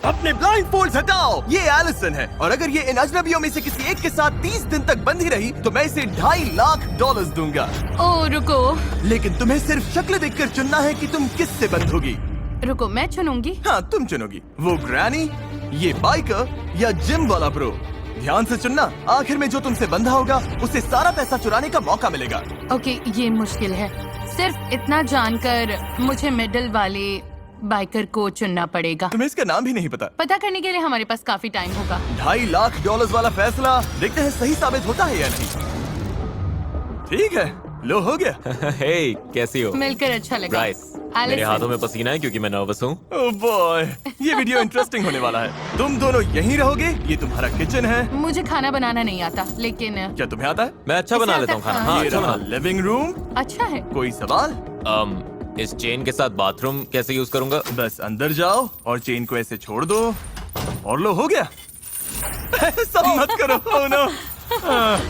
अपने blind folds हटाओ। ये एलिसन है और अगर ये इन अजनबियों में से किसी एक के साथ 30 दिन तक बंधी रही तो मैं इसे $2.5 लाख दूंगा। ओ रुको लेकिन तुम्हें सिर्फ शक्ल देखकर चुनना है कि तुम किससे बंधोगी। रुको, मैं चुनूंगी। हाँ तुम चुनोगी, वो ग्रैनी, ये बाइकर या जिम वाला प्रो। ध्यान से चुनना, आखिर में जो तुमसे बंधा होगा उसे सारा पैसा चुराने का मौका मिलेगा। ओके, ये मुश्किल है। सिर्फ इतना जानकर मुझे मिडिल वाले बाइकर को चुनना पड़ेगा। तुम्हें इसका नाम भी नहीं पता? पता करने के लिए हमारे पास काफी टाइम होगा। $2.5 लाख वाला फैसला, देखते हैं सही साबित होता है या नहीं। ठीक है, लो हो गया। हे, कैसी हो? मिलकर अच्छा लगा। ब्राइस, मेरे हाथों में पसीना है क्योंकि मैं नर्वस हूँ। ओह बॉय, ये वीडियो इंटरेस्टिंग होने वाला है। तुम दोनों यहीं रहोगे, ये तुम्हारा किचन है। मुझे खाना बनाना नहीं आता, लेकिन क्या तुम्हें आता है? मैं अच्छा बना लेता हूँ खाना। हाँ, ये अच्छा रहा बना। Living room. अच्छा है। कोई सवाल? इस चेन के साथ बाथरूम कैसे यूज करूंगा? बस अंदर जाओ और चेन को ऐसे छोड़ दो और लो हो गया। सब मत करो। Oh no.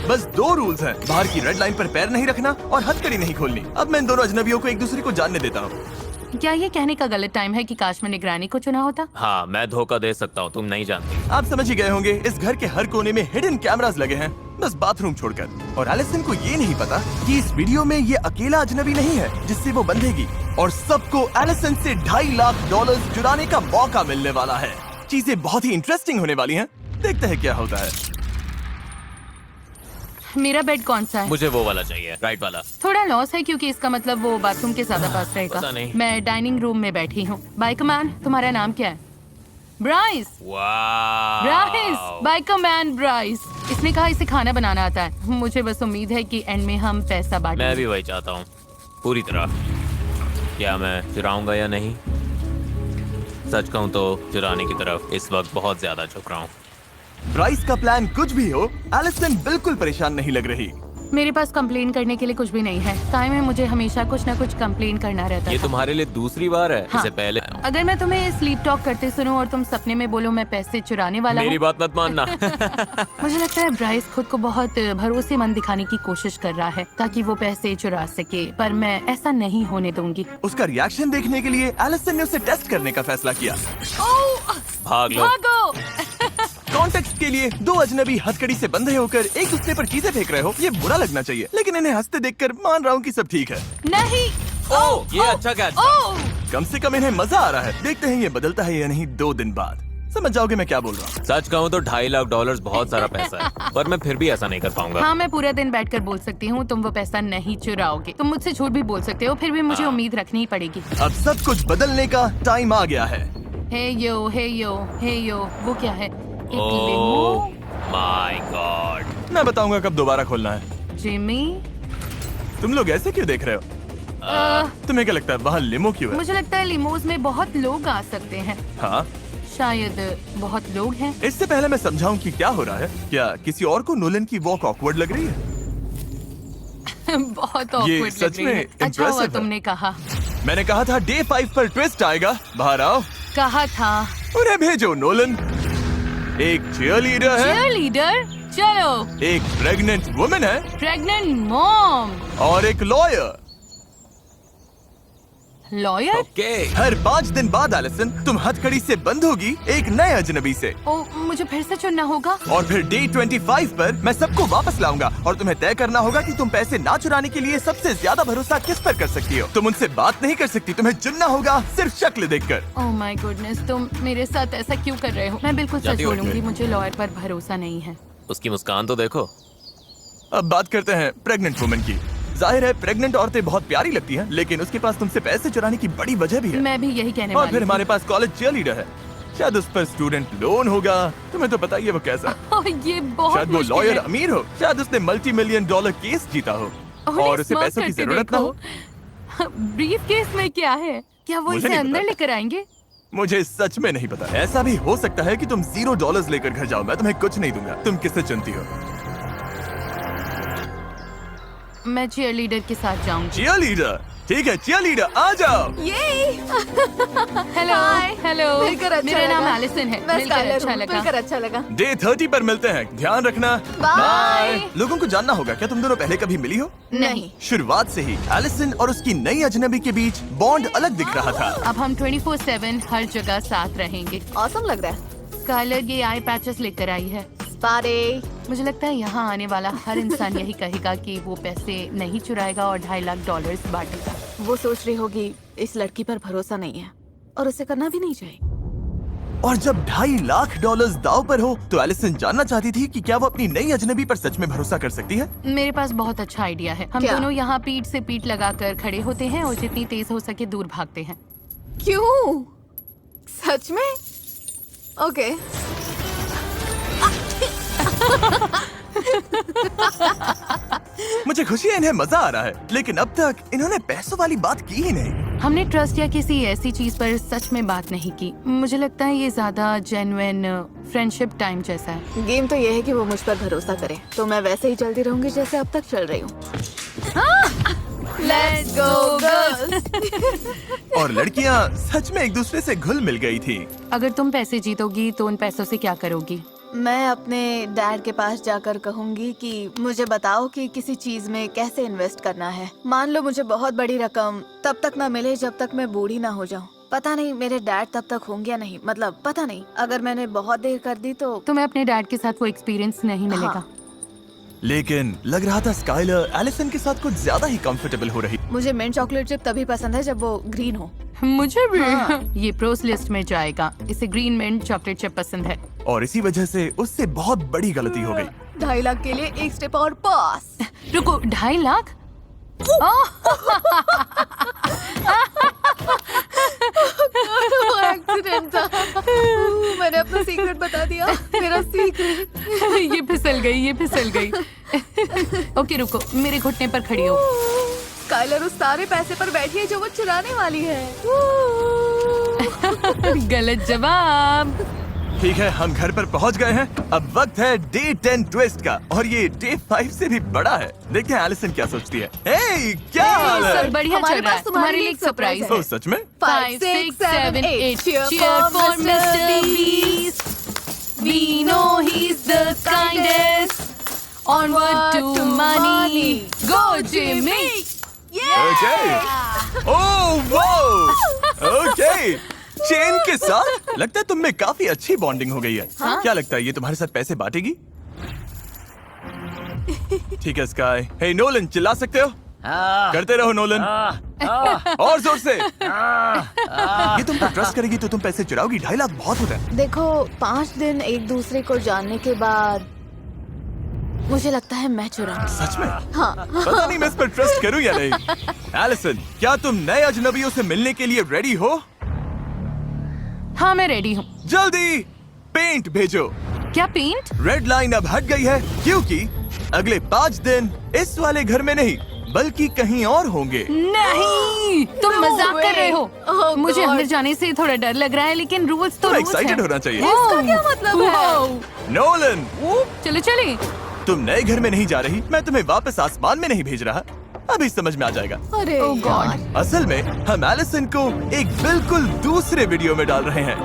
बस 2 रूल्स हैं, बाहर की रेड लाइन पर पैर नहीं रखना और हथकड़ी नहीं खोलनी। अब मैं इन दोनों अजनबियों को एक दूसरे को जानने देता हूँ। क्या ये कहने का गलत टाइम है कि काश मैंने ग्रैनी को चुना होता? हाँ, मैं धोखा दे सकता हूँ, तुम नहीं जानती। आप समझ ही गए होंगे, इस घर के हर कोने में हिडन कैमरास लगे हैं, बस बाथरूम छोड़कर। और एलिसन को ये नहीं पता कि इस वीडियो में ये अकेला अजनबी नहीं है जिससे वो बंधेगी, और सबको एलिसन से $2.5 लाख चुराने का मौका मिलने वाला है। चीजें बहुत ही इंटरेस्टिंग होने वाली हैं, देखते हैं क्या होता है। मेरा बेड कौन सा है? मुझे वो वाला चाहिए, राइट वाला। थोड़ा लॉस है क्योंकि इसका मतलब वो बाथरूम के ज्यादा पास रहेगा। पता नहीं। मैं डाइनिंग रूम में बैठी हूँ। बाइकर मैन, तुम्हारा नाम क्या है? Bryce. Bryce, biker man Bryce. इसने कहा इसे खाना बनाना आता है। मुझे बस उम्मीद है कि एंड में हम पैसा बांटेंगे। मैं भी वही चाहता हूँ, पूरी तरह। क्या मैं चुराऊंगा या नहीं? सच कहूँ तो चुराने की तरफ इस वक्त बहुत ज्यादा झुक रहा हूँ। ब्राइस का प्लान कुछ भी हो, एलिसन बिल्कुल परेशान नहीं लग रही। मेरे पास कंप्लेन करने के लिए कुछ भी नहीं है। कायम में मुझे हमेशा कुछ न कुछ कंप्लेन करना रहता ये था। तुम्हारे लिए दूसरी बार है। हाँ। इससे पहले अगर मैं तुम्हें स्लीप टॉक करते सुनूं और तुम सपने में बोलो मैं पैसे चुराने वाला मेरी हूँ। बात मत मानना। मुझे लगता है ब्राइस खुद को बहुत भरोसेमंद दिखाने की कोशिश कर रहा है ताकि वो पैसे चुरा सके, पर मैं ऐसा नहीं होने दूंगी। उसका रिएक्शन देखने के लिए एलिसन ने उसे टेस्ट करने का फैसला किया। भाग लो। भागो! कॉन्टेक्स्ट के लिए 2 अजनबी हथकड़ी से बंधे होकर एक दूसरे पर चीजें फेंक रहे हो, ये बुरा लगना चाहिए, लेकिन इन्हें हंसते देखकर मान रहा हूँ कि सब ठीक है। नहीं। ओह, ये अच्छा कैच था। ओह! कम से कम इन्हें मजा आ रहा है। देखते हैं ये बदलता है या नहीं 2 दिन बाद। समझ जाओगे मैं क्या बोल रहा हूँ। सच कहूँ तो $2.5 लाख बहुत सारा पैसा है, पर मैं फिर भी ऐसा नहीं कर पाऊंगा। हाँ, मैं पूरा दिन बैठकर बोल सकती हूँ तुम वो पैसा नहीं चुराओगे। तुम मुझसे झूठ भी बोल सकते हो, फिर भी मुझे उम्मीद रखनी ही पड़ेगी। अब सब कुछ बदलने का टाइम आ गया है। हे यो, हे यो, हे यो, वो क्या है? एक ओह लिमो? My God. मैं बताऊंगा कब दोबारा खोलना है। जिमी? तुम लोग ऐसे क्यों देख रहे हो? तुम्हें क्या लगता है वहाँ लिमो क्यों है? मुझे लगता है लिमोज में बहुत लोग आ सकते हैं। हाँ, शायद बहुत लोग हैं। इससे पहले मैं समझाऊं कि क्या हो रहा है, क्या किसी और को नोलन की वॉक ऑकवर्ड लग रही है? बहुत awkward सच लग रही में है। अच्छा हुआ impressive है। तुमने कहा। मैंने कहा था डे 5 पर ट्विस्ट आएगा। बाहर आओ। कहा था। उन्हें भेजो नोलन। एक चीयरलीडर है, चीयरलीडर? चलो। एक प्रेग्नेंट वुमन है प्रेग्नेंट मॉम। और एक लॉयर। लॉयर? ओके। हर 5 दिन बाद एलिसन तुम हथकड़ी से बंद होगी एक नए अजनबी से, ओ, मुझे फिर से चुनना होगा। और फिर डे 25 पर मैं सबको वापस लाऊंगा और तुम्हें तय करना होगा कि तुम पैसे ना चुराने के लिए सबसे ज्यादा भरोसा किस पर कर सकती हो। तुम उनसे बात नहीं कर सकती, तुम्हें चुनना होगा सिर्फ शक्ल देखकर। ओह माय गुडनेस, तुम मेरे साथ ऐसा क्यों कर रहे हो? मैं बिल्कुल सच जाती हो? बोलूंगी, मुझे लॉयर पर भरोसा नहीं है। उसकी मुस्कान तो देखो। अब बात करते हैं प्रेग्नेंट वुमन की। जाहिर है प्रेग्नेंट औरतें बहुत प्यारी लगती हैं, लेकिन उसके पास तुमसे पैसे चुराने की बड़ी वजह भी है। मैं भी यही कहने और वाली फिर थी। हमारे पास कॉलेज चीयरलीडर है, शायद उस पर स्टूडेंट लोन होगा। तुम्हें तो पता ही है वो कैसा है। ओह, ये बहुत शायद वो मुश्किल लॉयर है। अमीर हो, शायद उसने $multi-million केस जीता हो उन्हें और उसे स्मर्क पैसों की करके जरूरत ना हो। देखो। ब्रीफ केस में क्या है? क्या वो मुझे इसे नहीं अंदर पता। लेकर आएंगे? मुझे सच में नहीं पता। ऐसा भी हो सकता है कि तुम $0 लेकर घर जाओ, मैं तुम्हें कुछ नहीं दूंगा। तुम किसे चुनती हो? मैं चीयरलीडर के साथ जाऊंगी। चीयरलीडर? ठीक है चीयरलीडर आ जाओ। हेलो हेलो, मिलकर अच्छा मेरा नाम लगा। एलिसन है। मैं मिलकर स्काइलर अच्छा हूँ, लगा। मिलकर अच्छा लगा। डे 30 पर मिलते हैं, ध्यान रखना। बाय। लोगों को जानना होगा, क्या तुम दोनों पहले कभी मिली हो? नहीं। शुरुआत से ही एलिसन और उसकी नई अजनबी के बीच बॉन्ड अलग दिख रहा था। अब हम 24/7 हर जगह साथ रहेंगे। ऑसम लग रहा है। स्काइलर ये आई पैचेस लेकर आई है। स्पारे। मुझे लगता है यहाँ आने वाला हर इंसान यही कहेगा कि वो पैसे नहीं चुराएगा और $2.5 लाख बांटेगा। वो सोच रही होगी इस लड़की पर भरोसा नहीं है और उसे करना भी नहीं चाहिए। और जब $2.5 लाख दाव पर हो तो एलिसन जानना चाहती थी कि क्या वो अपनी नई अजनबी पर सच में भरोसा कर सकती है। मेरे पास बहुत अच्छा आइडिया है। हम क्या? दोनों यहाँ पीठ से पीठ लगाकर खड़े होते हैं और जितनी तेज हो सके दूर भागते हैं। क्यों? सच में? ओके। मुझे खुशी है इन्हें मजा आ रहा है, लेकिन अब तक इन्होंने पैसों वाली बात की ही नहीं। हमने ट्रस्ट या किसी ऐसी चीज पर सच में बात नहीं की। मुझे लगता है ये ज्यादा जेन्युइन फ्रेंडशिप टाइम जैसा है। गेम तो ये है कि वो मुझ पर भरोसा करे, तो मैं वैसे ही चलती रहूंगी जैसे अब तक चल रही हूँ। Let's go girls। और लड़कियाँ सच में एक दूसरे से घुल मिल गई थी। अगर तुम पैसे जीतोगी तो उन पैसों से क्या करोगी? मैं अपने डैड के पास जाकर कहूंगी कि मुझे बताओ कि किसी चीज में कैसे इन्वेस्ट करना है। मान लो मुझे बहुत बड़ी रकम तब तक ना मिले जब तक मैं बूढ़ी ना हो जाऊं। पता नहीं मेरे डैड तब तक होंगे या नहीं, मतलब पता नहीं। अगर मैंने बहुत देर कर दी तो तुम्हें अपने डैड के साथ वो एक्सपीरियंस नहीं मिलेगा। हाँ। लेकिन लग रहा था स्काइलर एलिसन के साथ कुछ ज्यादा ही कंफर्टेबल हो रही। मुझे मिंट चॉकलेट चिप तभी पसंद है जब वो ग्रीन हो। मुझे भी हाँ। ये प्रोस लिस्ट में जाएगा। इसे ग्रीन मिंट चॉकलेट चिप पसंद है। और इसी वजह से उससे बहुत बड़ी गलती हो गई। 2.5 लाख के लिए एक स्टेप और पास। रुको, 2.5 लाख? एक्सीडेंट था। मैंने अपना सीक्रेट बता दिया। मेरा सीक्रेट। ये फिसल गई, ये फिसल गई। ओके रुको, मेरे घुटने पर खड़ी हो। स्काइलर उस सारे पैसे पर बैठी है जो वो चुराने वाली है। गलत जवाब। ठीक है, हम घर पर पहुंच गए हैं। अब वक्त है डे 10 ट्विस्ट का, और ये डे 5 से भी बड़ा है। देखते हैं एलिसन क्या सोचती है। हे, क्या हाल है? सब बढ़िया हमारे चल रहा है। पास तुम्हारे लिए एक सरप्राइज surprise है। ओह, सच में? 5, 6, 7, 8 cheer for Mr. Beast. We know he's the kindest. Onward to money. Go Jimmy. Okay. Oh, wow. Okay. Chain के साथ लगता है तुम में काफी अच्छी बॉन्डिंग हो गई है। क्या लगता है ये तुम्हारे साथ पैसे बांटेगी? ठीक है स्काई। हे नोलन, चिल्ला सकते हो? करते रहो नोलन। और जोर से। ये तुम पर ट्रस्ट करेगी तो तुम पैसे चुराओगी? 2.5 लाख बहुत होता है। देखो, 5 दिन एक दूसरे को जानने के बाद मुझे लगता है मैं चुराऊंगी। सच में? हाँ। पता नहीं मैं इस पर ट्रस्ट करूं या नहीं। एलिसन, क्या तुम नए अजनबियों से मिलने के लिए रेडी हो? हाँ, मैं रेडी हूँ। जल्दी पेंट भेजो। क्या पेंट? रेड लाइन अब हट गई है क्योंकि अगले 5 दिन इस वाले घर में नहीं बल्कि कहीं और होंगे। नहीं, तुम No मजाक कर way. रहे हो। Oh मुझे God. अंदर जाने से थोड़ा डर लग रहा है, लेकिन रूल्स तो तुम रूल्स excited हैं। होना चाहिए। इसका क्या मतलब है? Wow. नोलन, चलो चले। तुम नए घर में नहीं जा रही, मैं तुम्हें वापस आसमान में नहीं भेज रहा। अभी समझ में आ जाएगा। अरे Oh God. यार। असल में हम एलिसन को एक बिल्कुल दूसरे वीडियो में डाल रहे हैं।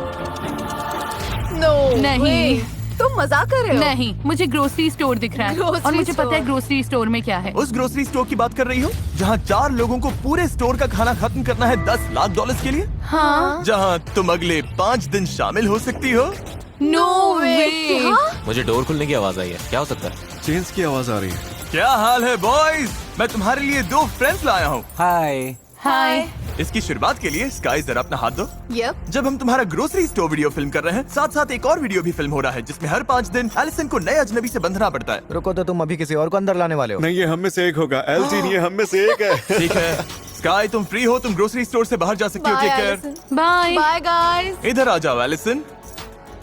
No नहीं। way. तुम मजाक कर रहे हो? नहीं, मुझे ग्रोसरी स्टोर दिख रहा है। Grocery और मुझे पता है store. ग्रोसरी स्टोर में क्या है। उस ग्रोसरी स्टोर की बात कर रही हो जहाँ 4 लोगों को पूरे स्टोर का खाना खत्म करना है $10 लाख के लिए, हाँ। जहाँ तुम अगले 5 दिन शामिल हो सकती हो। नो वे। क्या? मुझे डोर खुलने की आवाज आई है, क्या हो सकता है? चेन्स की आवाज आ रही है। क्या हाल है बॉयज? मैं तुम्हारे लिए 2 फ्रेंड्स लाया हूँ। हाय। हाय। इसकी शुरुआत के लिए स्काई जरा अपना हाथ दो। Yep. जब हम तुम्हारा ग्रोसरी स्टोर वीडियो फिल्म कर रहे हैं, साथ साथ एक और वीडियो भी फिल्म हो रहा है जिसमें हर 5 दिन एलिसन को नए अजनबी से बंधना पड़ता है। रुको, तो तुम अभी किसी और को अंदर लाने वाले हो? नहीं, ये हम में से एक होगा। एलजीन, ये हम में से एक है। ठीक है स्काई, तुम फ्री हो, तुम ग्रोसरी स्टोर से बाहर जा सकती हो। Bye, take care. Allison. Bye. Bye guys. इधर आ जाओ एलिसन,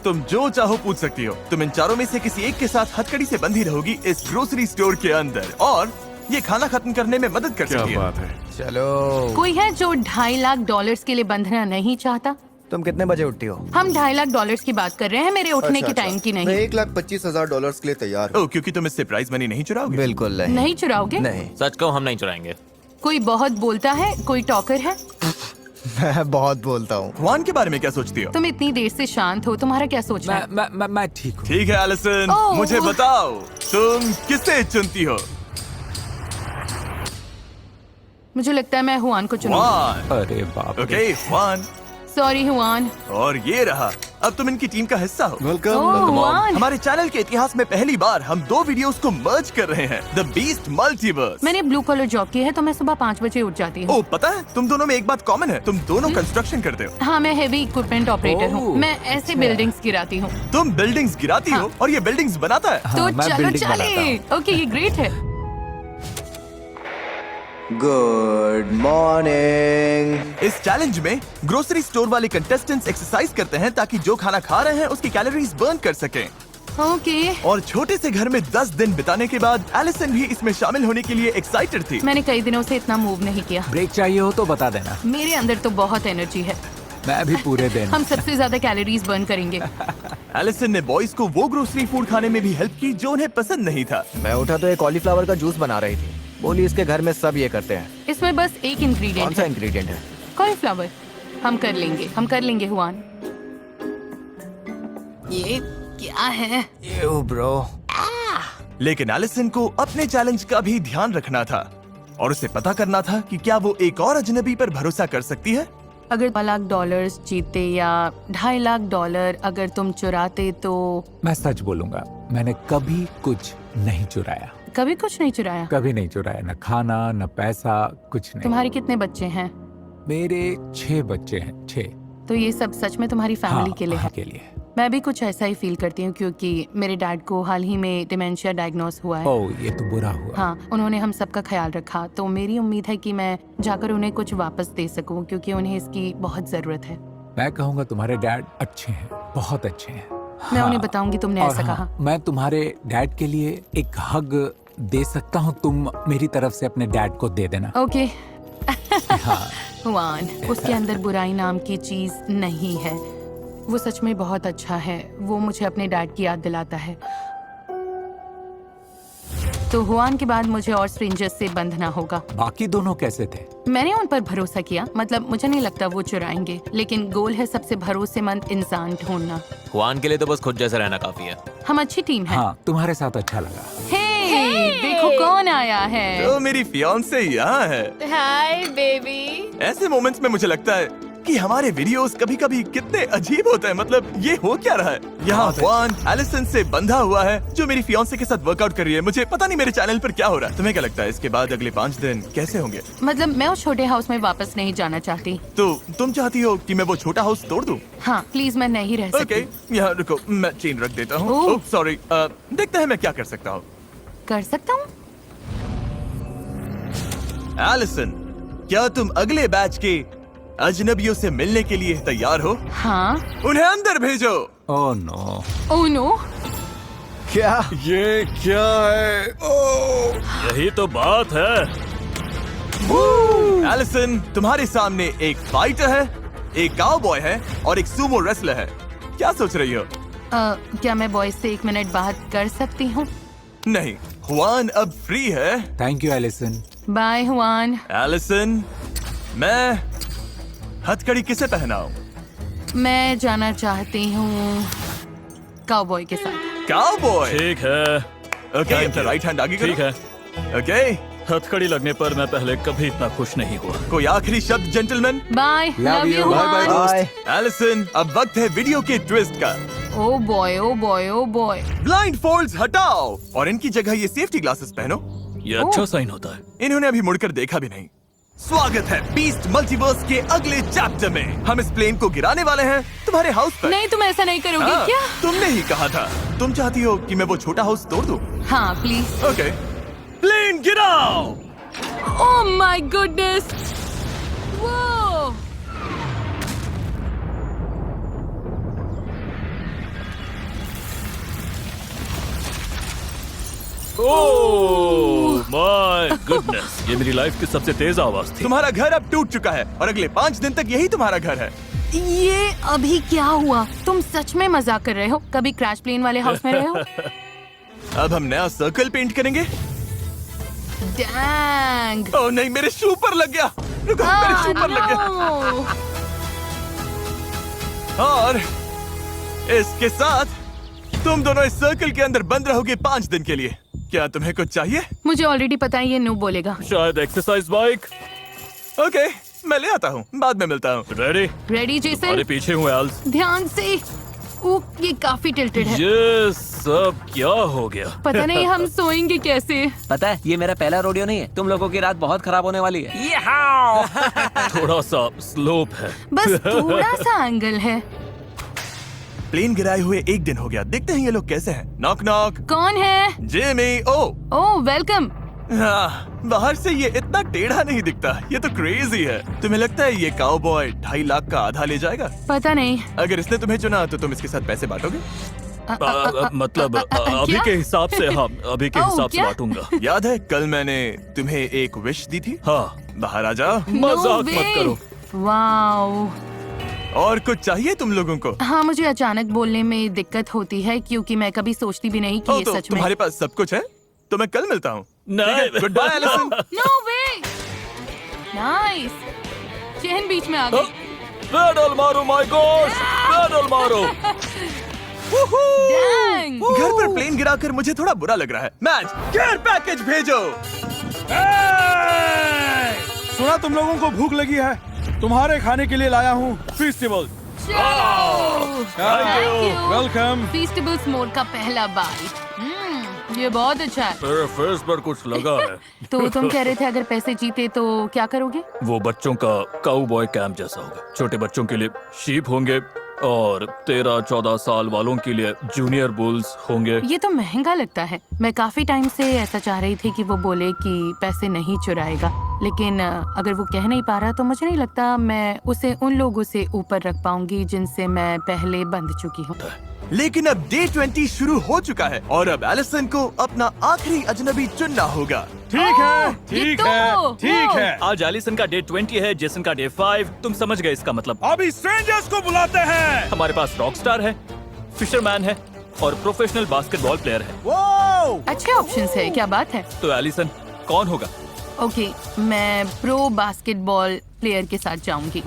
तुम जो चाहो पूछ सकती हो। तुम इन चारों में से किसी एक के साथ हथकड़ी से बंधी रहोगी इस ग्रोसरी स्टोर के अंदर, और ये खाना खत्म करने में मदद कर क्या सकती है। बात है। चलो, कोई है जो $2.5 लाख के लिए बंधना नहीं चाहता? तुम कितने बजे उठती हो? हम $2.5 लाख की बात कर रहे हैं, मेरे उठने के टाइम की मैं नहीं। $1,25,000 के लिए तैयार हूँ। ओह, क्योंकि तुम इससे प्राइज मनी नहीं चुराओगे। बिल्कुल नहीं। नहीं चुराओगे? नहीं। सच कहूं, हम नहीं चुराएंगे। कोई बहुत बोलता है, कोई टॉकर है। मैं बहुत बोलता हूँ। हुआन के बारे में क्या सोचती हो? तुम इतनी देर से शांत हो, तुम्हारा क्या सोचना है? मैं ठीक हूँ। ठीक है एलिसन, ओह। मुझे बताओ तुम किसे चुनती हो? मुझे लगता है मैं हुआन को चुनूंगी। हुआन। अरे बाप रे। Okay Hwan, sorry Hwan. और ये रहा, अब तुम इनकी टीम का हिस्सा हो। वेलकम। ओह हुआन, हमारे चैनल के इतिहास में पहली बार हम 2 वीडियोस को मर्ज कर रहे हैं, द बीस्ट मल्टीवर्स। मैंने ब्लू कॉलर जॉब की है तो मैं सुबह 5 बजे उठ जाती हूँ। ओ पता है, तुम दोनों में एक बात कॉमन है, तुम दोनों कंस्ट्रक्शन करते हो। हाँ, मैं हेवी इक्विपमेंट ऑपरेटर हूँ। ओह, मैं ऐसे बिल्डिंग्स गिराती हूँ। तुम बिल्डिंग्स गिराती हो और ये बिल्डिंग्स बनाता है। तो मैं चलो building बनाता चले। ओके, ये ग्रेट है। Good morning. इस चैलेंज में ग्रोसरी स्टोर वाले कंटेस्टेंट्स एक्सरसाइज करते हैं ताकि जो खाना खा रहे हैं उसकी कैलोरीज बर्न कर सकें। ओके, और छोटे से घर में 10 दिन बिताने के बाद एलिसन भी इसमें शामिल होने के लिए एक्साइटेड थी। मैंने कई दिनों से इतना मूव नहीं किया। ब्रेक चाहिए हो तो बता देना। मेरे अंदर तो बहुत एनर्जी है। मैं भी पूरे दिन। हम सबसे ज्यादा कैलोरीज बर्न करेंगे। एलिसन ने बॉयज को वो ग्रोसरी फूड खाने में भी हेल्प की जो उन्हें पसंद नहीं था। मैं उठा तो एक कॉलीफ्लावर का जूस बना रही थी। बोली इसके घर में सब ये करते हैं। इसमें बस एक कौन इंग्रेडिएंट सा है, इंग्रेडिएंट है? कॉलीफ्लावर। हम कर लेंगे हुआन। ये क्या है? You bro. लेकिन एलिसन को अपने चैलेंज का भी ध्यान रखना था और उसे पता करना था कि क्या वो एक और अजनबी पर भरोसा कर सकती है। अगर $1 लाख जीते या $2.5 लाख अगर तुम चुराते तो? मैं सच बोलूंगा, मैंने कभी कुछ नहीं चुराया। कभी कुछ नहीं चुराया? कभी नहीं चुराया, न खाना न पैसा, कुछ नहीं। तुम्हारे कितने बच्चे हैं? मेरे 6 बच्चे हैं, 6। तो ये सब सच में तुम्हारी फैमिली के लिए है? के लिए। मैं भी कुछ ऐसा ही फील करती हूँ क्योंकि मेरे डैड को हाल ही में डिमेंशिया डायग्नोस हुआ है। ओह, ये तो बुरा हुआ। हाँ, उन्होंने हम सबका ख्याल रखा, तो मेरी उम्मीद है कि मैं जाकर उन्हें कुछ वापस दे सकूं क्योंकि उन्हें इसकी बहुत जरूरत है। मैं कहूँगा तुम्हारे डैड अच्छे हैं, बहुत अच्छे हैं। मैं हाँ, उन्हें बताऊंगी तुमने और ऐसा हाँ, कहा। मैं तुम्हारे डैड के लिए एक हग दे सकता हूँ, तुम मेरी तरफ से अपने डैड को दे देना। ओके। हाँ। हुआन, उसके अंदर बुराई नाम की चीज नहीं है। वो सच में बहुत अच्छा है। वो मुझे अपने डैड की याद दिलाता है। तो हुआन के बाद मुझे और स्ट्रेंजर्स से बंधना होगा। बाकी दोनों कैसे थे? मैंने उन पर भरोसा किया, मतलब मुझे नहीं लगता वो चुराएंगे, लेकिन गोल है सबसे भरोसेमंद इंसान ढूंढना। हुआन के लिए तो बस खुद जैसा रहना काफी है। हम अच्छी टीम है। हाँ, तुम्हारे साथ अच्छा लगा। हे, देखो कौन आया है। तो मेरी फियांसे यहाँ है। Hi baby. ऐसे मोमेंट्स में मुझे लगता है कि हमारे वीडियोस कभी-कभी कितने अजीब होते हैं। मतलब ये हो क्या रहा है? यहाँ हुआन एलिसन से बंधा हुआ है जो मेरी फियांसे के साथ वर्कआउट कर रही है। मुझे पता नहीं मेरे चैनल पर क्या हो रहा है। तुम्हें क्या लगता है इसके बाद अगले 5 दिन कैसे होंगे? मतलब मैं उस छोटे हाउस में वापस नहीं जाना चाहती। तो तुम चाहती हो कि मैं वो छोटा हाउस तोड़ दूं? हाँ प्लीज, मैं नहीं रह ओके, सकती। यहाँ रुको, मैं चेन रख देता हूँ। ओह। ओह सॉरी, देखते हैं मैं क्या कर सकता हूँ। कर सकता हूँ? एलिसन, क्या तुम अगले बैच के अजनबियों से मिलने के लिए तैयार हो? हाँ। उन्हें अंदर भेजो। Oh no. Oh no. क्या? ये क्या है? ओह! यही तो बात है। एलिसन, तुम्हारे सामने एक फाइटर है, एक काउबॉय है और एक सूमो रेसलर है। क्या सोच रही हो? क्या मैं बॉयज से 1 मिनट बात कर सकती हूँ? नहीं, हुआन अब फ्री है। Thank you Allison. Bye Juan. Allison, मैं हथकड़ी किसे पहनाऊं? मैं जाना चाहती हूँ काउबॉय के साथ। काउबॉय। ठीक है, ओके, अपना राइट हैंड आगे करो। ठीक है। ओके, हथकड़ी लगने पर मैं पहले कभी इतना खुश नहीं हुआ। कोई आखिरी शब्द gentleman? Bye, love you Bye bye, Juan. दोस्त। बाय। एलिसन, अब वक्त है वीडियो के ट्विस्ट का। Oh boy, oh boy, oh boy. Blindfolds हटाओ और इनकी जगह ये सेफ्टी ग्लासेस पहनो। ये अच्छा साइन होता है। इन्होंने अभी मुड़कर देखा भी नहीं। स्वागत है बीस्ट मल्टीवर्स के अगले चैप्टर में। हम इस प्लेन को गिराने वाले हैं तुम्हारे हाउस पर। नहीं, तुम ऐसा नहीं करोगे हाँ, क्या? तुमने ही कहा था। तुम चाहती हो कि मैं वो छोटा हाउस तोड़ दूं? हाँ प्लीज। ओके, प्लेन गिराओ। Oh my goodness. वो ओह माय गुडनेस, ये मेरी लाइफ की सबसे तेज आवाज थी। तुम्हारा घर अब टूट चुका है और अगले 5 दिन तक यही तुम्हारा घर है। ये अभी क्या हुआ? तुम सच में मजाक कर रहे हो? कभी क्रैश प्लेन वाले हाउस में रहे हो? अब हम नया सर्कल पेंट करेंगे। डैंग ओह नहीं, मेरे शू पर लग गया। रुको, मेरे शू पर लग गया। और इसके साथ तुम दोनों इस सर्कल के अंदर बंद रहोगे 5 दिन के लिए। क्या तुम्हें कुछ चाहिए? मुझे ऑलरेडी पता है ये नो बोलेगा। शायद एक्सरसाइज बाइक। ओके, मैं ले आता हूँ, बाद में मिलता हूँ। रेडी? रेडी अरे जेसन? पीछे हूँ एल्स। ध्यान से। ओह, ये काफी टिल्टेड है। ये सब क्या हो गया? पता नहीं हम सोएंगे कैसे। पता है ये मेरा पहला रोडियो नहीं है, तुम लोगों की रात बहुत खराब होने वाली है। थोड़ा सा स्लोप है। बस थोड़ा सा एंगल है। प्लेन गिराए हुए 1 दिन हो गया। देखते हैं ये लोग कैसे हैं। Knock knock. कौन है? जिमी। ओह वेलकम। हाँ, बाहर से ये इतना टेढ़ा नहीं दिखता। ये तो क्रेजी है। तुम्हें लगता है ये काउबॉय 2.5 लाख का आधा ले जाएगा? पता नहीं। अगर इसने तुम्हें चुना तो तुम इसके साथ पैसे बांटोगे? मतलब अभी क्या? के हिसाब से, हाँ अभी के ओह, हिसाब से क्या? बांटूंगा। याद है कल मैंने तुम्हें एक विश दी थी? हाँ, बाहर आ जाओ। मजाक मत करो। वाओ। और कुछ चाहिए तुम लोगों को? हाँ, मुझे अचानक बोलने में दिक्कत होती है क्योंकि मैं कभी सोचती भी नहीं कि ये तो सच में। तुम्हारे पास सब कुछ है? तो मैं कल मिलता हूँ। नहीं। Good bye Allison. No way. Nice. Chain बीच में आ गई। पैडल मारो माय गॉड, पैडल मारो। डैंग। घर पर प्लेन गिराकर मुझे थोड़ा बुरा लग रहा है। मैच केयर पैकेज भेजो। सुना तुम लोगों को भूख लगी है? तुम्हारे खाने के लिए लाया हूँ फेस्टिवल। वेलकम। फीस्टेबल मोड का पहला बाइट। ये बहुत अच्छा है। मेरे फेस पर कुछ लगा है। तो तुम कह रहे थे अगर पैसे जीते तो क्या करोगे? वो बच्चों का काउबॉय कैंप जैसा होगा। छोटे बच्चों के लिए शीप होंगे और 13-14 साल वालों के लिए जूनियर बुल्स होंगे। ये तो महंगा लगता है। मैं काफी टाइम से ऐसा चाह रही थी कि वो बोले कि पैसे नहीं चुराएगा, लेकिन अगर वो कह नहीं पा रहा तो मुझे नहीं लगता मैं उसे उन लोगों से ऊपर रख पाऊंगी जिनसे मैं पहले बंध चुकी हूँ। लेकिन अब डे 20 शुरू हो चुका है और अब एलिसन को अपना आखिरी अजनबी चुनना होगा। ठीक है, ये ठीक तो है, ठीक वो। है। आज एलिसन का डे 20 है, जेसन का डे 5। तुम समझ गए इसका मतलब। अभी स्ट्रेंजर्स को बुलाते हैं। हमारे पास रॉकस्टार है, फिशरमैन है और प्रोफेशनल बास्केटबॉल प्लेयर है। वो अच्छे ऑप्शंस है। क्या बात है। तो एलिसन कौन होगा? ओके, मैं प्रो बास्केटबॉल प्लेयर के साथ जाऊंगी।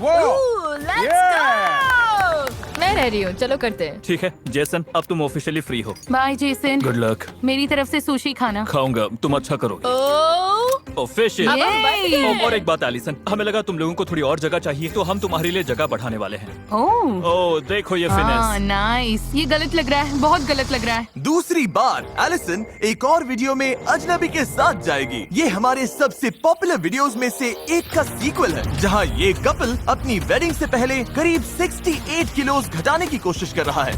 मैं रह रही हूँ, चलो करते हैं। ठीक है जेसन, अब तुम ऑफिशियली फ्री हो। Bye Jason. Good luck. मेरी तरफ से सुशी खाना। खाऊंगा, तुम अच्छा करोगे। ऑफिशियल। अब हम बच गए। और एक बात एलिसन, हमें लगा तुम लोगों को थोड़ी और जगह चाहिए, तो हम तुम्हारे लिए जगह बढ़ाने वाले हैं। ओह ओह देखो ये फिनेस। नाइस। ये गलत लग रहा है, बहुत गलत लग रहा है। दूसरी बार एलिसन एक और वीडियो में अजनबी के साथ जाएगी। ये हमारे सबसे पॉपुलर वीडियोस में से एक का सीक्वल है, जहां ये कपल अपनी वेडिंग से पहले करीब 68 किलोज घटाने की कोशिश कर रहा है।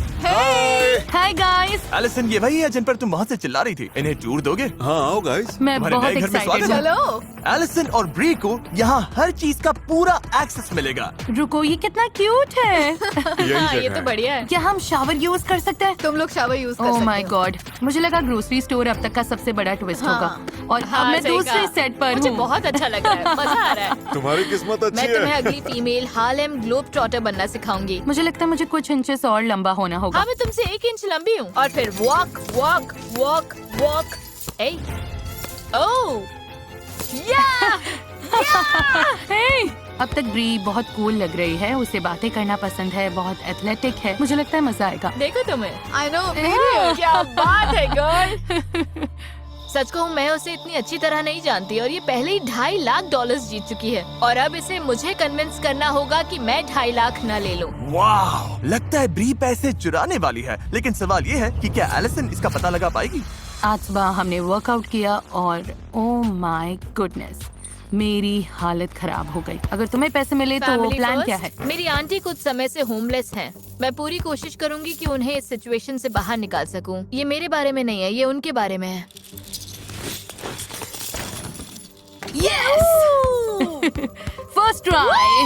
Hi guys. एलिसन, ये वही है जिन पर तुम वहाँ से चिल्ला रही थी। इन्हें टूर दोगे? हाँ आओ गाइस। मैं हमारे बहुत नए घर में एक्साइटेड स्वागत है। हूँ। एलिसन और ब्री को यहाँ हर चीज का पूरा एक्सेस मिलेगा। रुको, ये कितना क्यूट है। हाँ, ये तो बढ़िया है। क्या हम शावर यूज कर सकते हैं? तुम लोग शावर यूज कर ओह सकते माय हो। गॉड, मुझे लगा ग्रोसरी स्टोर अब तक का सबसे बड़ा ट्विस्ट हाँ। होगा और हाँ, अब मैं सही दूसरे कहा। सेट पर मुझे हूँ। बहुत अच्छा लग रहा है, मजा आ रहा है। तुम्हारी किस्मत अच्छी मैं है। तुम्हें अगली फीमेल हार्लेम ग्लोब ट्रॉटर बनना सिखाऊंगी। मुझे लगता है मुझे कुछ इंचेस और लंबा होना होगा। हाँ, मैं तुमसे 1 इंच लंबी हूँ। और फिर वॉक वॉक वॉक वॉक। ओह या हे! अब तक ब्री बहुत कूल लग रही है, उसे बातें करना पसंद है, बहुत एथलेटिक है। मुझे लगता है मजा आएगा। देखो तुम्हें। I know. क्या बात है गर्ल। सच कहूँ मैं उसे इतनी अच्छी तरह नहीं जानती और ये पहले ही $2.5 लाख जीत चुकी है और अब इसे मुझे कन्विंस करना होगा कि मैं 2.5 लाख न ले लूं। वाह, लगता है ब्री पैसे चुराने वाली है। लेकिन सवाल ये है कि क्या एलिसन इसका पता लगा पाएगी? आज सुबह हमने वर्कआउट किया और ओह माय गुडनेस, मेरी हालत खराब हो गई। अगर तुम्हें पैसे मिले तो Family प्लान first। क्या है? मेरी आंटी कुछ समय से होमलेस हैं। मैं पूरी कोशिश करूंगी कि उन्हें इस सिचुएशन से बाहर निकाल सकूं। ये मेरे बारे में नहीं है, ये उनके बारे में है। First try.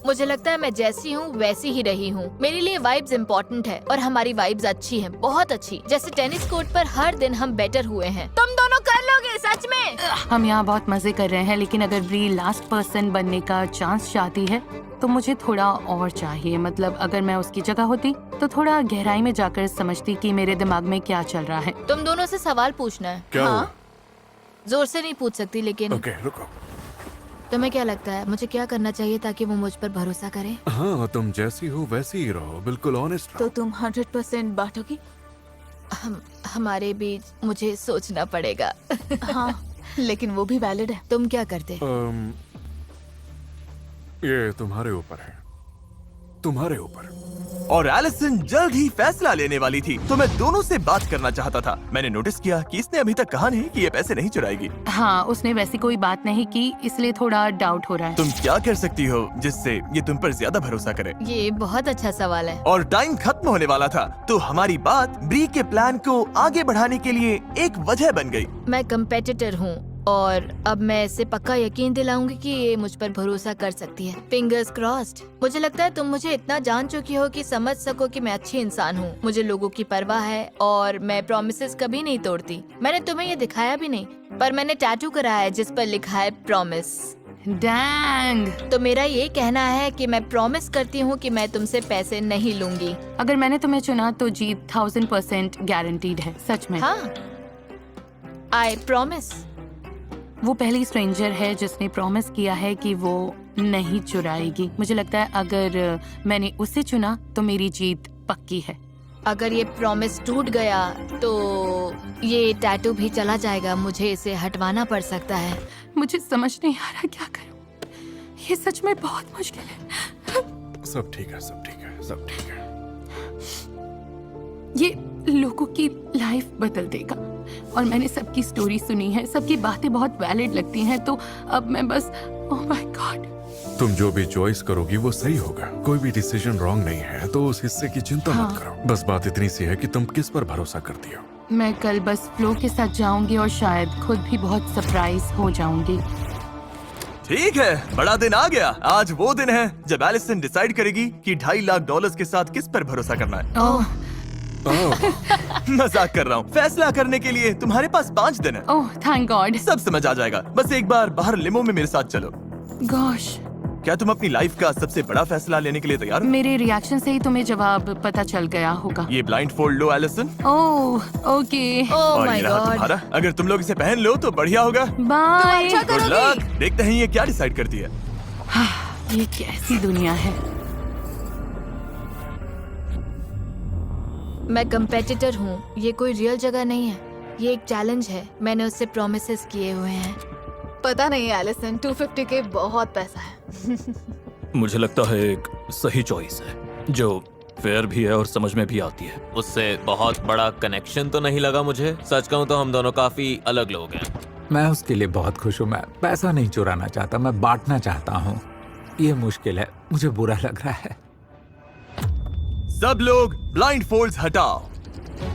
मुझे लगता है मैं जैसी हूँ वैसी ही रही हूँ। मेरे लिए वाइब्स इम्पोर्टेंट है और हमारी वाइब्स अच्छी हैं, बहुत अच्छी। जैसे टेनिस कोर्ट पर हर दिन हम बेटर हुए हैं। तुम दोनों कर लोगे सच में। हम यहाँ बहुत मजे कर रहे हैं, लेकिन अगर ब्री लास्ट पर्सन बनने का चांस चाहती है तो मुझे थोड़ा और चाहिए। मतलब अगर मैं उसकी जगह होती तो थोड़ा गहराई में जाकर समझती कि मेरे दिमाग में क्या चल रहा है। तुम दोनों से सवाल पूछना है। क्या हाँ? हुआ? जोर से नहीं पूछ सकती, लेकिन ओके रुको। तुम्हें क्या लगता है मुझे क्या करना चाहिए ताकि वो मुझ पर भरोसा करे? हाँ, तुम जैसी हो वैसी ही रहो, बिल्कुल ऑनेस्ट तो रहो। तुम 100% बांटोगी? हमारे बीच मुझे सोचना पड़ेगा। हाँ, लेकिन वो भी वैलिड है। तुम क्या करते? ये तुम्हारे ऊपर है, तुम्हारे ऊपर। और एलिसन जल्द ही फैसला लेने वाली थी, तो मैं दोनों से बात करना चाहता था। मैंने नोटिस किया कि इसने अभी तक कहा नहीं कि ये पैसे नहीं चुराएगी। हाँ, उसने वैसी कोई बात नहीं की, इसलिए थोड़ा डाउट हो रहा है। तुम क्या कर सकती हो जिससे ये तुम पर ज्यादा भरोसा करे? ये बहुत अच्छा सवाल है। और टाइम खत्म होने वाला था, तो हमारी बात ब्री के प्लान को आगे बढ़ाने के लिए एक वजह बन गई। मैं कंपेटिटर हूँ और अब मैं इसे पक्का यकीन दिलाऊंगी कि ये मुझ पर भरोसा कर सकती है। Fingers crossed. मुझे लगता है तुम मुझे इतना जान चुकी हो कि समझ सको कि मैं अच्छी इंसान हूँ। मुझे लोगों की परवाह है और मैं प्रॉमिसेस कभी नहीं तोड़ती। मैंने तुम्हें ये दिखाया भी नहीं, पर मैंने टैटू कराया है जिस पर लिखा है प्रॉमिस। डैंग। तो मेरा ये कहना है कि मैं प्रॉमिस करती हूँ कि मैं तुमसे पैसे नहीं लूंगी। अगर मैंने तुम्हें चुना तो जीत 1000% गारंटीड है, सच में। हाँ, आई प्रॉमिस। वो पहली स्ट्रेंजर है जिसने प्रॉमिस किया है कि वो नहीं चुराएगी। मुझे लगता है अगर मैंने उसे चुना तो मेरी जीत पक्की है। अगर ये प्रॉमिस टूट गया तो ये टैटू भी चला जाएगा। मुझे इसे हटवाना पड़ सकता है। मुझे समझ नहीं आ रहा क्या करूं। ये सच में बहुत मुश्किल है। सब ठीक है, सब ठीक है, सब ठीक है। ये लोगों की लाइफ बदल देगा और मैंने सबकी स्टोरी सुनी है, सबकी बातें बहुत वैलिड लगती हैं, तो अब मैं बस ओह माय गॉड। तुम जो भी चॉइस करोगी वो सही होगा। कोई भी डिसीजन रॉन्ग नहीं है, तो उस हिस्से की चिंता मत करो। बस बात इतनी सी है कि तुम किस पर भरोसा करती हो। मैं कल बस फ्लो के साथ जाऊंगी और शायद खुद भी बहुत सरप्राइज हो जाऊंगी। ठीक है, बड़ा दिन आ गया। आज वो दिन है जब एलिसन डिसाइड करेगी कि $2.5 लाख किस साथ किस पर भरोसा करना है। ओह मजाक कर रहा हूँ। फैसला करने के लिए तुम्हारे पास 5 दिन है। Oh thank God. सब समझ आ जाएगा। बस एक बार बाहर लिमो में मेरे साथ चलो। गॉश, क्या तुम अपनी लाइफ का सबसे बड़ा फैसला लेने के लिए तैयार हो? मेरे रिएक्शन से ही तुम्हें जवाब पता चल गया होगा। ये ब्लाइंड फोल्ड लो एलिसन। ओह ओके, ओह और माय ये रहा गॉड। तुम्हारा। अगर तुम लोग इसे पहन लो तो बढ़िया होगा। बाय। Good luck. देखते हैं ये क्या डिसाइड करती है। ये कैसी दुनिया है। मैं कंपेटिटर हूँ, ये कोई रियल जगह नहीं है। ये एक चैलेंज है। मैंने उससे प्रोमिसेस किए हुए हैं। पता नहीं एलिसन, 250 के बहुत पैसा है। मुझे लगता है एक सही चॉइस है जो फेयर भी है और समझ में भी आती है। उससे बहुत बड़ा कनेक्शन तो नहीं लगा मुझे। सच कहूँ तो हम दोनों काफी अलग लोग हैं। मैं उसके लिए बहुत खुश हूँ। मैं पैसा नहीं चुराना चाहता, मैं बांटना चाहता हूँ। ये मुश्किल है, मुझे बुरा लग रहा है। सब लोग ब्लाइंड फोल्ड्स हटाओ।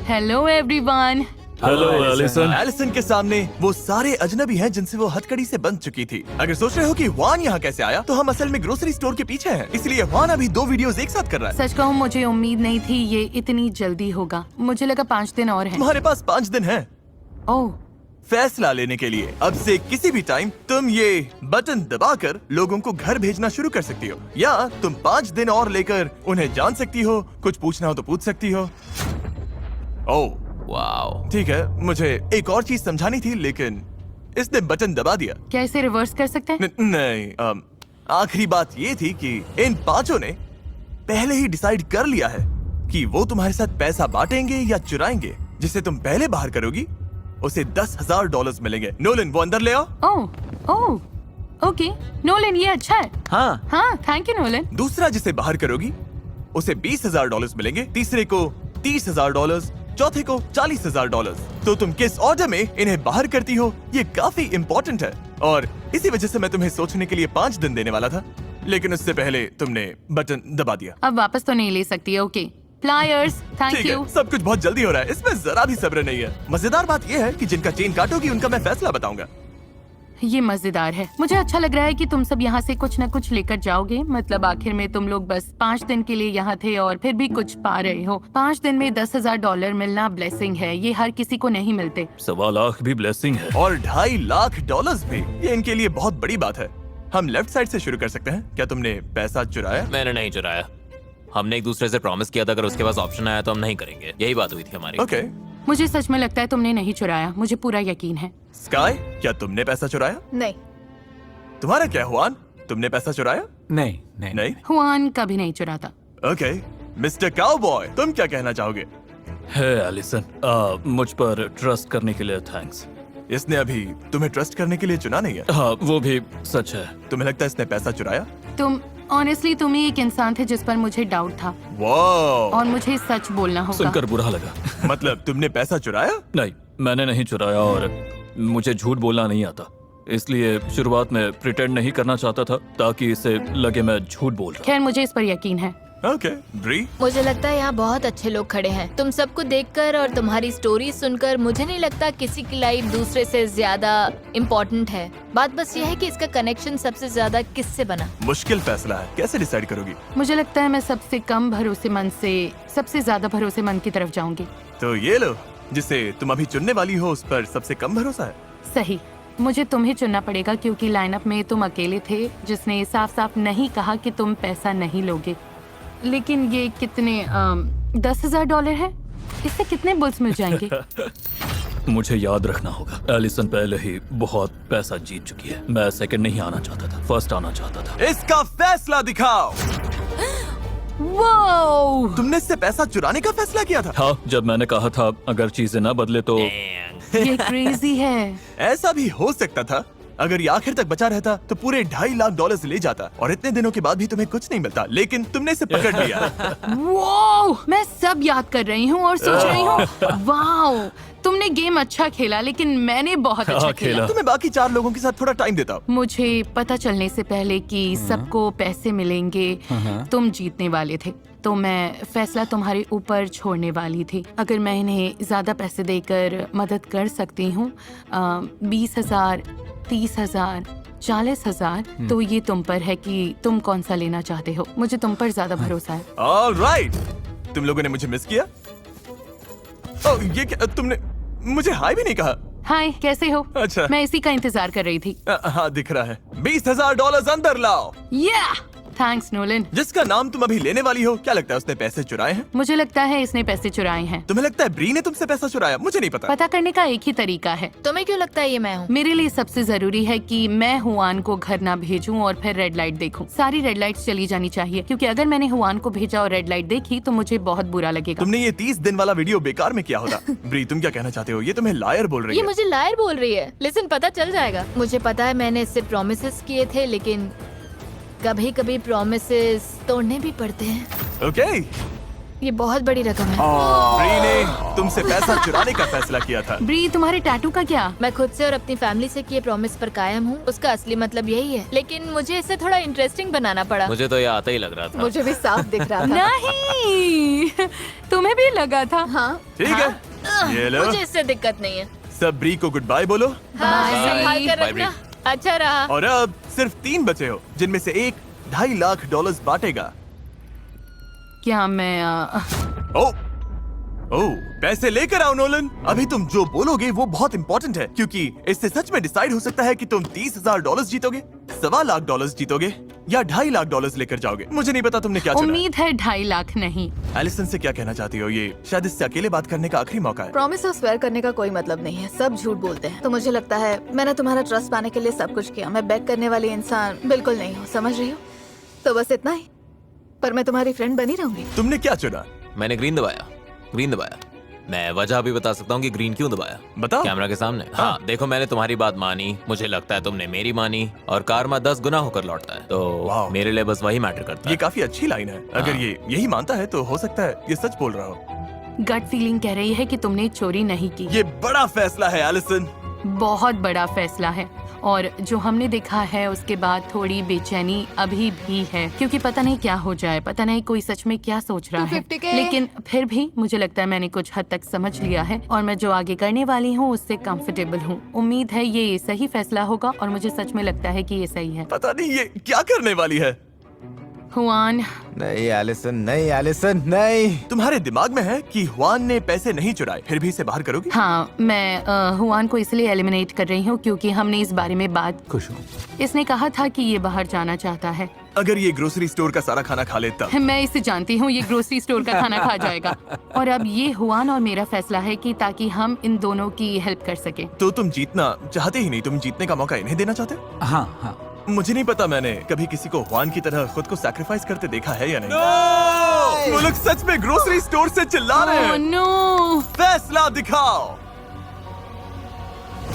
Hello everyone. Hello Allison. Allison के सामने वो सारे अजनबी हैं जिनसे वो हथकड़ी से बंध चुकी थी। अगर सोच रहे हो कि वान यहाँ कैसे आया, तो हम असल में ग्रोसरी स्टोर के पीछे हैं। इसलिए वान अभी 2 वीडियोस एक साथ कर रहा है। सच कहूँ मुझे उम्मीद नहीं थी ये इतनी जल्दी होगा। मुझे लगा 5 दिन और हैं। तुम्हारे पास 5 दिन हैं ओह फैसला लेने के लिए। अब से किसी भी टाइम तुम ये बटन दबाकर लोगों को घर भेजना शुरू कर सकती हो, या तुम 5 दिन और लेकर उन्हें जान सकती हो। कुछ पूछना हो तो पूछ सकती हो। Oh wow. ठीक है, मुझे एक और चीज समझानी थी, लेकिन इसने बटन दबा दिया। क्या इसे रिवर्स कर सकते हैं? नहीं, आखिरी बात ये थी कि इन 5 ने पहले ही डिसाइड कर लिया है कि वो तुम्हारे साथ पैसा बांटेंगे या चुराएंगे। जिसे तुम पहले बाहर करोगी उसे $10,000 मिलेंगे। नोलन, वो अंदर ले आओ। ओह ओह ओके नोलन, ये अच्छा है। हाँ, हाँ थैंक यू नोलन। दूसरा जिसे बाहर करोगी उसे $20,000 मिलेंगे। तीसरे को $30,000, चौथे को $40,000। तो तुम किस ऑर्डर में इन्हें बाहर करती हो, ये काफी इम्पोर्टेंट है। और इसी वजह से मैं तुम्हें सोचने के लिए 5 दिन देने वाला था, लेकिन उससे पहले तुमने बटन दबा दिया। अब वापस तो नहीं ले सकती। ओके प्लायर्स, थैंक ठीक यू। है, सब कुछ बहुत जल्दी हो रहा है। इसमें जरा भी सब्र नहीं है। मजेदार बात यह है कि जिनका चेन काटोगी उनका मैं फैसला बताऊंगा। ये मजेदार है। मुझे अच्छा लग रहा है कि तुम सब यहाँ से कुछ न कुछ लेकर जाओगे। मतलब आखिर में तुम लोग बस 5 दिन के लिए यहाँ थे और फिर भी कुछ पा रहे हो। 5 दिन में $10,000 मिलना ब्लेसिंग है। ये हर किसी को नहीं मिलते। 1.25 लाख भी ब्लेसिंग है। और $2.5 लाख भी, ये इनके लिए बहुत बड़ी बात है। हम लेफ्ट साइड से शुरू कर सकते हैं। क्या तुमने पैसा चुराया? मैंने नहीं चुराया। हमने एक दूसरे से प्रॉमिस किया था अगर उसके पास ऑप्शन आया तो हम नहीं करेंगे। यही बात हुई थी हमारी। ओके, मुझे सच में लगता है तुमने नहीं चुराया, मुझे पूरा यकीन है। स्काई, क्या तुमने पैसा चुराया? नहीं। तुम्हारा क्या हुआन? तुमने पैसा चुराया? नहीं नहीं नहीं? हुआन कभी नहीं चुराता। ओके, मिस्टर काउबॉय, तुम क्या कहना चाहोगे? है एलिसन, मुझ पर ट्रस्ट करने के लिए थैंक्स। इसने अभी तुम्हें ट्रस्ट करने के लिए चुना नहीं है। हाँ, वो भी सच है। तुम्हें लगता है इसने पैसा चुराया? ऑनेस्टली तुम ही एक इंसान थे जिस पर मुझे डाउट था, वाह, और मुझे सच बोलना होगा। सुनकर बुरा लगा। मतलब तुमने पैसा चुराया? नहीं, मैंने नहीं चुराया और मुझे झूठ बोलना नहीं आता, इसलिए शुरुआत में प्रिटेंड नहीं करना चाहता था ताकि इसे लगे मैं झूठ बोल रहा। खैर मुझे इस पर यकीन है। ओके, ब्री? मुझे लगता है यहाँ बहुत अच्छे लोग खड़े हैं। तुम सबको देखकर और तुम्हारी स्टोरी सुनकर मुझे नहीं लगता किसी की लाइफ दूसरे से ज्यादा इम्पोर्टेंट है। बात बस यह है कि इसका कनेक्शन सबसे ज्यादा किससे बना। मुश्किल फैसला है, कैसे डिसाइड करोगी? मुझे लगता है मैं सबसे कम भरोसेमंद से सबसे ज्यादा भरोसेमंद की तरफ जाऊंगी। तो ये लो, जिसे तुम अभी चुनने वाली हो उस पर सबसे कम भरोसा है। सही, मुझे तुम्हें चुनना पड़ेगा क्योंकि लाइनअप में तुम अकेले थे जिसने साफ साफ नहीं कहा कि तुम पैसा नहीं लोगे। लेकिन ये कितने $10,000 है? इससे कितने बुल्स मिल जाएंगे? मुझे याद रखना होगा, एलिसन पहले ही बहुत पैसा जीत चुकी है। मैं सेकंड नहीं आना चाहता था, फर्स्ट आना चाहता था। इसका फैसला दिखाओ। वो तुमने इससे पैसा चुराने का फैसला किया था? हाँ, जब मैंने कहा था अगर चीजें ना बदले तो। ये क्रेजी है। ऐसा भी हो सकता था, अगर ये आखिर तक बचा रहता तो पूरे $2.5 लाख ले जाता, और इतने दिनों के बाद भी तुम्हें कुछ नहीं मिलता, लेकिन तुमने इसे पकड़ लिया। वो मैं सब याद कर रही हूँ और सोच रही हूँ वाओ, तुमने गेम अच्छा खेला लेकिन मैंने बहुत अच्छा खेला। तुम्हें बाकी 4 लोगों के साथ थोड़ा टाइम देता। मुझे पता चलने से पहले कि सबको पैसे मिलेंगे, तुम जीतने वाले थे, तो मैं फैसला तुम्हारे ऊपर छोड़ने वाली थी। अगर मैं इन्हें ज्यादा पैसे देकर मदद कर सकती हूँ, 20,000, 30,000, 40,000, तो ये तुम पर है कि तुम कौन सा लेना चाहते हो। मुझे तुम पर ज्यादा भरोसा है। ऑलराइट, तुम लोगों ने मुझे मिस किया। ओह, ये क्या, तुमने मुझे हाय भी नहीं कहा। हाय, कैसे हो? अच्छा। मैं इसी का इंतजार कर रही थी। हाँ, दिख रहा है। $20,000 अंदर लाओ। या थैंक्स नोलन। जिसका नाम तुम अभी लेने वाली हो, क्या लगता है उसने पैसे चुराए हैं? मुझे लगता है इसने पैसे चुराए हैं। तुम्हें लगता है ब्री ने तुमसे पैसा चुराया? मुझे नहीं पता। पता करने का एक ही तरीका है। तुम्हें क्यों लगता है ये मैं हूँ? मेरे लिए सबसे जरूरी है कि मैं हुआन को घर ना भेजूं और फिर रेड लाइट देखूं। सारी रेड लाइट्स चली जानी चाहिए, क्योंकि अगर मैंने हुआन को भेजा और रेड लाइट देखी तो मुझे बहुत बुरा लगेगा। तुमने ये 30 दिन वाला वीडियो बेकार में किया होता। ब्री, तुम क्या कहना चाहते हो? ये तुम्हें लायर बोल रही ये है। मुझे लायर बोल रही है। लिसन, पता चल जाएगा। मुझे पता है मैंने इससे प्रोमिसेस किए थे, लेकिन कभी कभी प्रोमिसेस तोड़ने भी पड़ते हैं। ओके, ये बहुत बड़ी रकम है। ब्री ने तुमसे पैसा चुराने का फैसला किया था। ब्री, तुम्हारे टैटू का क्या? मैं खुद से और अपनी फैमिली से किए प्रॉमिस पर कायम हूँ। उसका असली मतलब यही है, लेकिन मुझे इसे थोड़ा इंटरेस्टिंग बनाना पड़ा। मुझे तो ये आता ही लग रहा था। मुझे भी साफ दिख रहा था। नहीं, तुम्हें भी लगा था? हाँ। ठीक है, ये लो। मुझे इससे दिक्कत नहीं है। सब ब्री को गुड बाय बोलो। हाँ, Bye. संभाल कर Bye, रखना। अच्छा रहा। और अब सिर्फ 3 बचे हो, जिनमें से एक $2.5 लाख बांटेगा। क्या मैं ओ, पैसे लेकर आओ नोलन। अभी तुम जो बोलोगे वो बहुत इंपॉर्टेंट है, क्योंकि इससे सच में डिसाइड हो सकता है कि तुम $30,000 जीतोगे, $1.25 लाख जीतोगे, या $2.5 लाख लेकर जाओगे। मुझे नहीं पता तुमने क्या चुना। उम्मीद है 2.5 लाख नहीं। एलिसन से क्या कहना चाहती हो? ये शायद इससे अकेले बात करने का आखिरी मौका है। प्रॉमिस और स्वेयर करने का कोई मतलब नहीं है, सब झूठ बोलते हैं। तो मुझे लगता है मैंने तुम्हारा ट्रस्ट पाने के लिए सब कुछ किया। मैं बैक करने वाली इंसान बिल्कुल नहीं हूँ, समझ रही हो? तो बस इतना ही, पर मैं तुम्हारी फ्रेंड बनी रहूंगी। तुमने क्या चुना? मैंने ग्रीन दबाया। ग्रीन दबाया। मैं वजह भी बता सकता हूँ कि ग्रीन क्यों दबाया। बताओ। कैमरा के सामने। हाँ, देखो, मैंने तुम्हारी बात मानी, मुझे लगता है तुमने मेरी मानी, और कारमा 10 गुना होकर लौटता है, तो वाह। मेरे लिए बस वही मैटर करता ये है। काफी अच्छी लाइन है। अगर ये यही मानता है तो हो सकता है ये सच बोल रहा हो। गट फीलिंग कह रही है कि तुमने चोरी नहीं की। ये बड़ा फैसला है एलिसन। बहुत बड़ा फैसला है, और जो हमने देखा है उसके बाद थोड़ी बेचैनी अभी भी है, क्योंकि पता नहीं क्या हो जाए, पता नहीं कोई सच में क्या सोच रहा है। 250K। लेकिन फिर भी मुझे लगता है मैंने कुछ हद तक समझ लिया है, और मैं जो आगे करने वाली हूँ उससे कंफर्टेबल हूँ। उम्मीद है ये सही फैसला होगा, और मुझे सच में लगता है कि ये सही है। पता नहीं ये क्या करने वाली है। हुआन, नहीं एलिसन, नहीं एलिसन, नहीं। तुम्हारे दिमाग में है कि हुआन ने पैसे नहीं चुराए, फिर भी इसे बाहर करोगी? हाँ, मैं हुआन को इसलिए एलिमिनेट कर रही हूँ क्योंकि हमने इस बारे में बात। खुश हूँ। इसने कहा था कि ये बाहर जाना चाहता है। अगर ये ग्रोसरी स्टोर का सारा खाना खा ले तब। मैं इसे जानती हूँ, ये ग्रोसरी स्टोर का खाना खा जाएगा। और अब ये हुआन और मेरा फैसला है कि ताकि हम इन दोनों की हेल्प कर सके। तो तुम जीतना चाहते ही नहीं, तुम जीतने का मौका इन्हें देना चाहते हो? हाँ हाँ। मुझे नहीं पता मैंने कभी किसी को हुआन की तरह खुद को सैक्रिफाइस करते देखा है या नहीं। वो लोग सच में ग्रोसरी स्टोर से चिल्ला रहे हैं। नो, फैसला दिखाओ।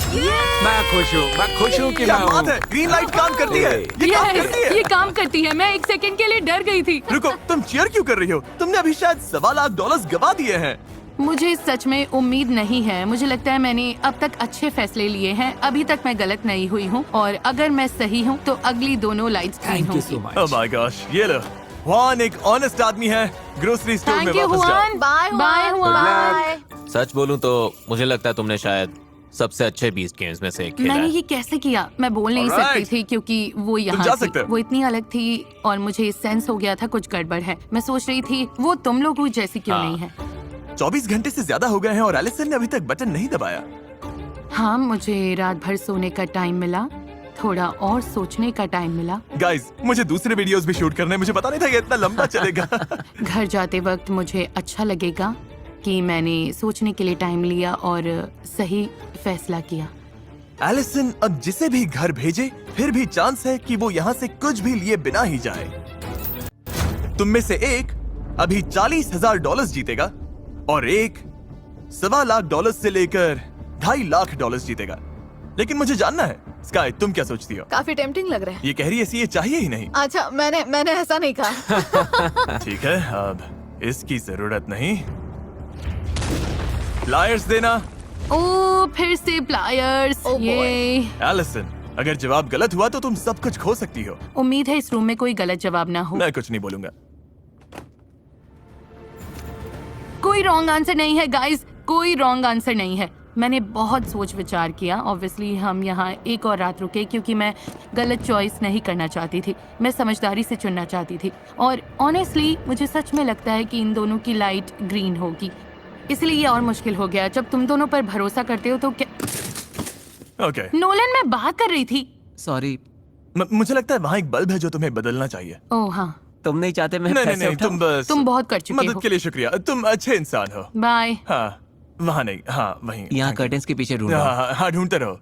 मैं खुश हूँ कि क्या मैं बात हूँ। है, ग्रीन लाइट काम करती है। ये काम करती है। ये काम करती है। मैं एक सेकंड के लिए डर गई थी। रुको, तुम चीयर क्यों कर रही हो? तुमने अभी शायद $1.25 लाख गवा दिए हैं। मुझे सच में उम्मीद नहीं है। मुझे लगता है मैंने अब तक अच्छे फैसले लिए हैं। अभी तक मैं गलत नहीं हुई हूँ और अगर मैं सही हूँ तो अगली दोनों lights green thank you so होंगी। ओह मच। माय गॉश, ये लो। हुआन एक ऑनेस्ट आदमी है। ग्रोसरी स्टोर में थैंक यू वापस जाओ। हुआन। Bye bye bye. सच बोलूं तो मुझे लगता है तुमने शायद सबसे अच्छे 20 गेम्स में से एक खेला मैंने है। ये कैसे किया? मैं बोल नहीं Alright. सकती थी क्योंकि वो यहाँ जा थी। सकते हो। वो इतनी अलग थी और मुझे सेंस हो गया था कुछ गड़बड़ है। मैं सोच रही थी वो तुम लोगों जैसी क्यों हाँ। नहीं है। 24 घंटे से ज्यादा हो गए हैं और एलिसन ने अभी तक बटन नहीं दबाया। हाँ, मुझे रात भर सोने का टाइम मिला, थोड़ा और सोचने का टाइम मिला। गाइस, मुझे दूसरे वीडियोस भी शूट करने हैं। मुझे पता नहीं था ये इतना लंबा चलेगा। घर जाते वक्त मुझे अच्छा लगेगा कि मैंने सोचने के लिए टाइम लिया और सही फैसला किया। एलिसन अब जिसे भी घर भेजे फिर भी चांस है कि वो यहाँ से कुछ भी लिए बिना ही जाए। तुम में से एक अभी $40,000 जीतेगा और एक $1.25 लाख से लेकर $2.5 लाख जीतेगा। लेकिन मुझे जानना है, स्काई तुम क्या सोचती हो? काफी टेम्पटिंग लग रहा है। ये कह रही है ऐसी ये चाहिए ही नहीं। अच्छा, मैंने ऐसा नहीं कहा। ठीक है, अब इसकी जरूरत नहीं। प्लायर्स देना। ओ, फिर से प्लायर्स। Oh boy. ये एलिसन, अगर जवाब गलत हुआ तो तुम सब कुछ खो सकती हो। उम्मीद है इस रूम में कोई गलत जवाब ना हो। मैं कुछ नहीं बोलूंगा। कोई रॉन्ग आंसर नहीं है गाइस, कोई रॉन्ग आंसर नहीं है। मैंने बहुत सोच विचार किया। ऑब्वियसली हम यहाँ एक और रात रुके क्योंकि मैं गलत चॉइस नहीं करना चाहती थी। मैं समझदारी से चुनना चाहती थी और ऑनेस्टली मुझे सच में लगता है कि इन दोनों की लाइट ग्रीन होगी। इसलिए ये और मुश्किल हो गया। जब तुम दोनों पर भरोसा करते हो तो क्या। ओके। नोलन, मैं बात कर रही थी। सॉरी, मुझे लगता है वहाँ एक बल्ब है जो तुम्हें बदलना चाहिए। ओह हाँ, तुम नहीं चाहते मैं नहीं नहीं पैसे नहीं, उठाऊं? तुम बस तुम बहुत कर चुके मदद हो। के लिए शुक्रिया। तुम अच्छे इंसान हो। बाय। हाँ, वहाँ नहीं, हाँ वहीं। यहाँ Thank you। कर्टेन्स के पीछे ढूंढ हाँ हाँ, ढूंढते रहो।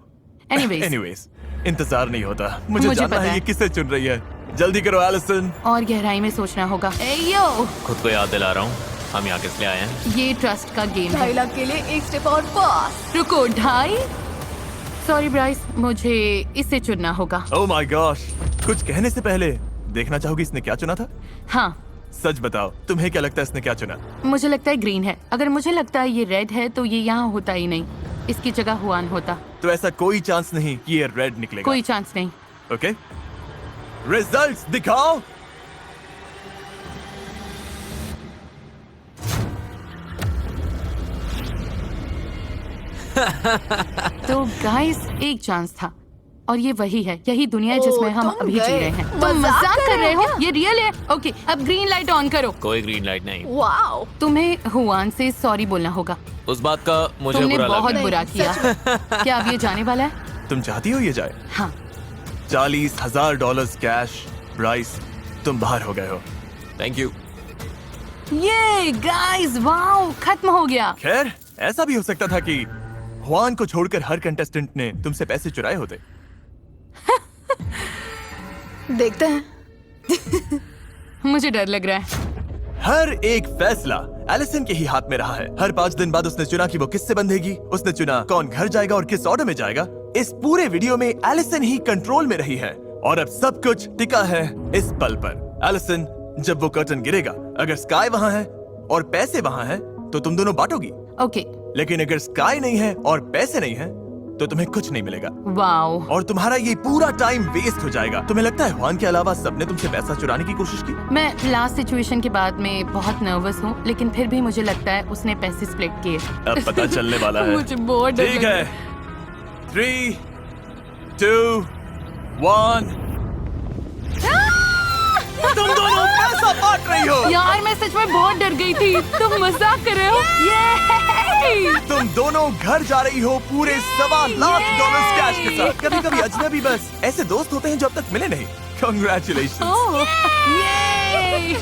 एनीवेज, एनीवेज, इंतजार नहीं होता। मुझे मुझे जानना पता है है। ये किसे चुन रही है। जल्दी करो एलिसन। और गहराई में सोचना होगा। एयो, खुद को याद दिला रहा हूँ हम यहाँ किस लिए आए हैं। ये ट्रस्ट का गेम है। 2.5 लाख के लिए एक स्टेप और पास। रुको, 2.5? सॉरी ब्राइस, मुझे इसे चुनना होगा। ओह माय गॉश, कुछ कहने से पहले देखना चाहोगी इसने क्या चुना था? हाँ, सच बताओ, तुम्हें क्या लगता है इसने क्या चुना? मुझे लगता है ग्रीन है। अगर मुझे लगता है ये रेड है तो ये यहाँ होता ही नहीं। इसकी जगह हुआन होता। तो ऐसा कोई चांस नहीं कि ये रेड निकलेगा। कोई चांस नहीं। ओके, रिजल्ट्स दिखाओ। तो गाइस, एक चांस था और ये वही है। यही दुनिया है जिसमें हम तुम अभी जी गए। रहे हैं। तुम मजाक मजाक कर रहे हो? क्या? ये रियल है। ओके, अब ग्रीन लाइट ऑन करो। कोई ग्रीन लाइट नहीं। वाओ, तुम्हें हुआन से सॉरी बोलना होगा। उस बात का मुझे तुमने बुरा बहुत लगा। बुरा किया। क्या अब ये जाने वाला है? तुम चाहती हो ये जाए? हाँ। $40,000 कैश। ब्राइस, तुम बाहर हो गए हो। Thank you. ये गाइस, वाओ, खत्म हो गया। खैर, ऐसा भी हो सकता था कि हुआन को छोड़कर हर कंटेस्टेंट ने तुमसे पैसे चुराए होते। देखते हैं। मुझे डर लग रहा है। हर एक फैसला एलिसन के ही हाथ में रहा है। हर 5 दिन बाद उसने चुना कि वो किससे बंधेगी। उसने चुना कौन घर जाएगा और किस ऑर्डर में जाएगा। इस पूरे वीडियो में एलिसन ही कंट्रोल में रही है और अब सब कुछ टिका है इस पल पर। एलिसन, जब वो कर्टन गिरेगा, अगर स्काई वहाँ है और पैसे वहाँ है तो तुम दोनों बांटोगी। ओके। लेकिन अगर स्काई नहीं है और पैसे नहीं है तो तुम्हें कुछ नहीं मिलेगा वाओ। और तुम्हारा ये पूरा टाइम वेस्ट हो जाएगा। तुम्हें लगता है हुआन के अलावा सबने तुमसे पैसा चुराने की कोशिश की? मैं लास्ट सिचुएशन के बाद में बहुत नर्वस हूँ, लेकिन फिर भी मुझे लगता है उसने पैसे स्प्लिट किए। अब पता चलने वाला है। मुझे बहुत डर ठीक लग है, रहा 3, 2, 1। तुम दोनों पैसा बांट रही हो। यार, मैं सच में बहुत डर गई थी। तुम मजाक कर रहे हो? ये तुम दोनों घर जा रही हो पूरे $1.25 लाख कैश के साथ। कभी कभी अजनबी बस ऐसे दोस्त होते हैं जो अब तक मिले नहीं। Congratulations. Oh, yay!